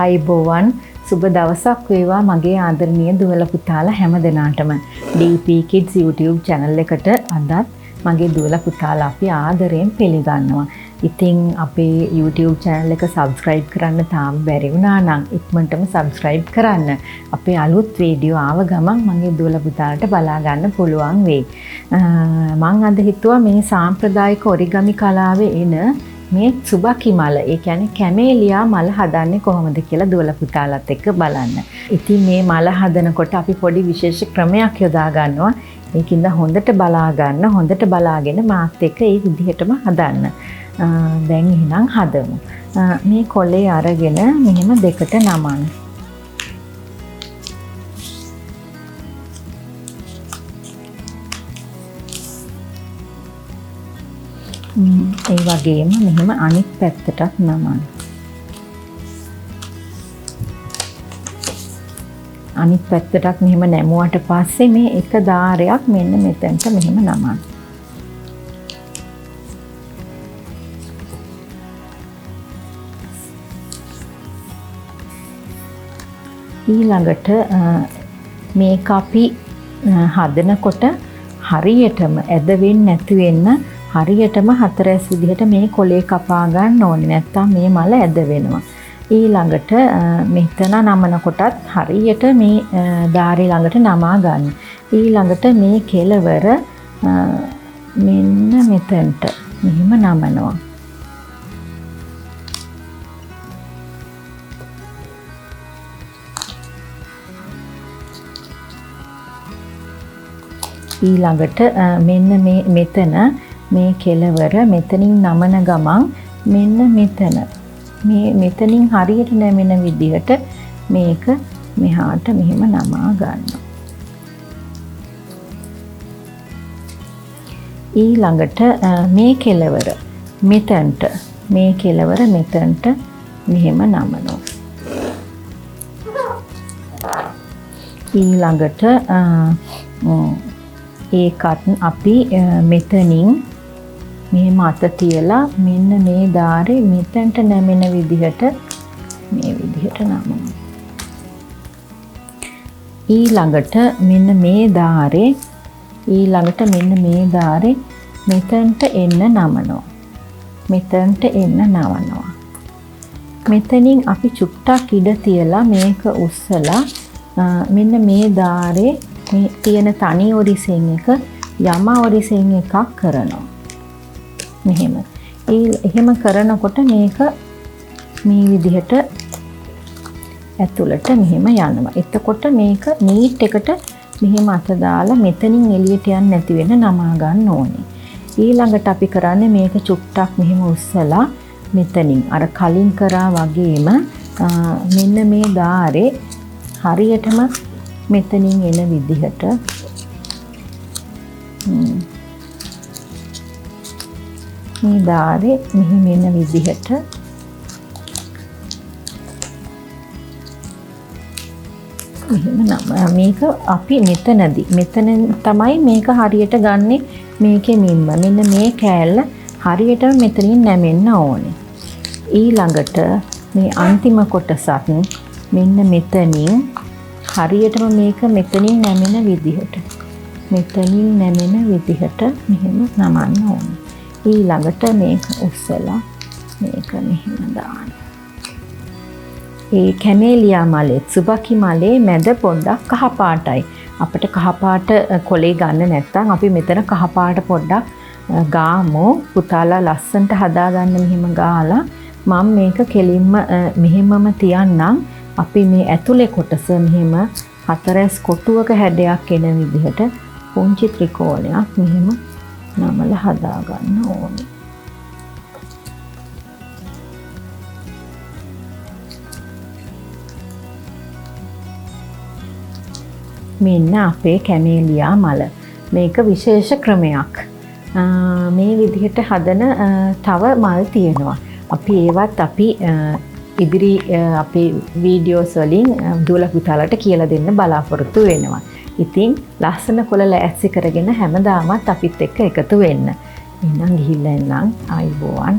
ආයිබෝවන් සුබ දවසක් වේවා මගේ ආදරණීය දුවලා පුතාලා හැම දෙනාටම DP Kids YouTube channel එකට අදත් මගේ දුවලා පුතාලා අපි ආදරයෙන් පිළිගන්නවා. ඉතින් අපේ YouTube channel එක subscribe කරන්න තාම බැරි වුණා නම් ඉක්මනටම subscribe කරන්න. අපේ අලුත් වීඩියෝ ආව ගමන් මගේ දුවලා පුතාලට බලා ගන්න පුළුවන් වෙයි. මම අද හිතුවා මේ සාම්ප්‍රදායික ඔරිගමි කලාවේ එන මේ Tsubaki මල, ඒ කියන්නේ කැමේලියා මල හදන්නේ කොහොමද කියලා දුවලා පුතාලත් එක්ක බලන්න. ඉතින් මේ මල හදනකොට අපි පොඩි විශේෂ ක්‍රමයක් යොදා ගන්නවා. ඒකින්ද හොඳට බලා ගන්න, හොඳට බලාගෙන මාත් එක්ක ඒ විදිහටම හදන්න. දැන් එහෙනම් හදමු. මේ කොලේ අරගෙන මෙහෙම දෙකට නමන්න. ඒ වගේම මෙහෙම අනිත් පැත්තටත් නමන්න. අනිත් පැත්තටත් මෙහෙම නැමුවට පස්සේ මේ එක දාරයක් මෙන්න මෙතනට මෙහෙම නමන්න. ඊළඟට මේක අපි හදනකොට හරියටම ඇද වෙන්නේ නැති වෙන්න හරියටම හතරැස් විදිහට මේ කොලේ කපා ගන්න ඕනේ. නැත්තම් මේ මල ඇද වෙනවා. ඊළඟට මෙතන නමන කොටත් හරියට මේ ධාරි ළඟට නමා ගන්න. ඊළඟට මේ කෙලවර මෙන්න මෙතනට මෙහෙම නමනවා. ඊළඟට මෙන්න මේ මෙතන මේ කෙලවර මෙතනින් නමන ගමන් මෙන්න මෙතන මේ මෙතනින් හරියට නැමෙන විදිහට මේක මෙහාට මෙහෙම නමා ගන්නවා. ඊළඟට මේ කෙලවර මෙතනට මේ කෙලවර මෙතනට මෙහෙම නමනවා. ඊළඟට ඒකත් අපි මෙතනින් මෙහෙම අත තියලා මෙන්න මේ ධාරේ මෙතනට නැමෙන විදිහට මේ විදිහට නමනවා. ඊළඟට මෙන්න මේ ධාරේ මෙතනට එන්න නමනවා. මෙතනට එන්න නවනවා. මෙතනින් අපි චුට්ටක් ඉඩ තියලා මේක උස්සලා මෙන්න මේ ධාරේ මේ තියෙන තනි ඔරිසෙන් එක යම ඔරිසෙන් එකක් කරනවා. මෙහෙම. එහෙම කරනකොට මේක මේ විදිහට ඇතුළට මෙහෙම යනවා. එතකොට මේක නීට් එකට මෙහෙම අත දාලා මෙතනින් එළියට යන්නේ නැති වෙන නමා ගන්න ඕනේ. ඊළඟට අපි කරන්නේ මේක චුට්ටක් මෙහෙම උස්සලා මෙතනින් අර කලින් කරා වගේම මෙන්න මේ ධාරේ හරියටම මෙතනින් එන විදිහට මේ ධාරේ මෙහෙම එන විදිහට මෙහෙම මේක අපි මෙතන තමයි මේක හරියට ගන්නෙ මේකෙ මින්ම මෙන්න මේ කෑල්ල හරියටම මෙතනින් නැමෙන්න ඕනේ. ඊළඟට මේ අන්තිම කොටසත් මෙන්න මෙතනින් හරියටම මේක මෙතනින් නැමෙන විදිහට මෙහෙම නමන්න ඕනේ. ඊළඟට මේක උස්සලා මේක මෙහෙම දාන්න. ඒ කැමේලියා මලේ Tsubaki මලේ මැද පොඩ්ඩක් කහ පාටයි. අපිට කහ පාට කොලේ ගන්න නැත්නම් අපි මෙතන කහ පාට පොඩ්ඩක් ගාමු. පුතාලා ලස්සන්ට හදාගන්න මෙහෙම ගාලා මම මේක කෙලින්ම මෙහෙමම තියන්නම්. අපි මේ ඇතුලේ කොටස මෙහෙම හතරැස් කොටුවක හැඩයක් එන විදිහට පුංචි ත්‍රිකෝණයක් මෙහෙම නමලා හදා ගන්න ඕනේ. මෙන්න අපේ කැමේලියා මල. මේක විශේෂ ක්‍රමයක්. මේ විදිහට හදන තව මල් තියෙනවා. අපි ඒවත් ඉදිරි අපේ වීඩියෝස් වලින් දුවලා පුතාලට කියලා දෙන්න බලාපොරොත්තු වෙනවා. ඉතින් ලස්සන කොළ ලෑස්ති කරගෙන හැමදාමත් අපිත් එක්ක එකතු වෙන්න. එහෙනම් ගිහිල්ලා එන්නම්. ආයිබෝවන්.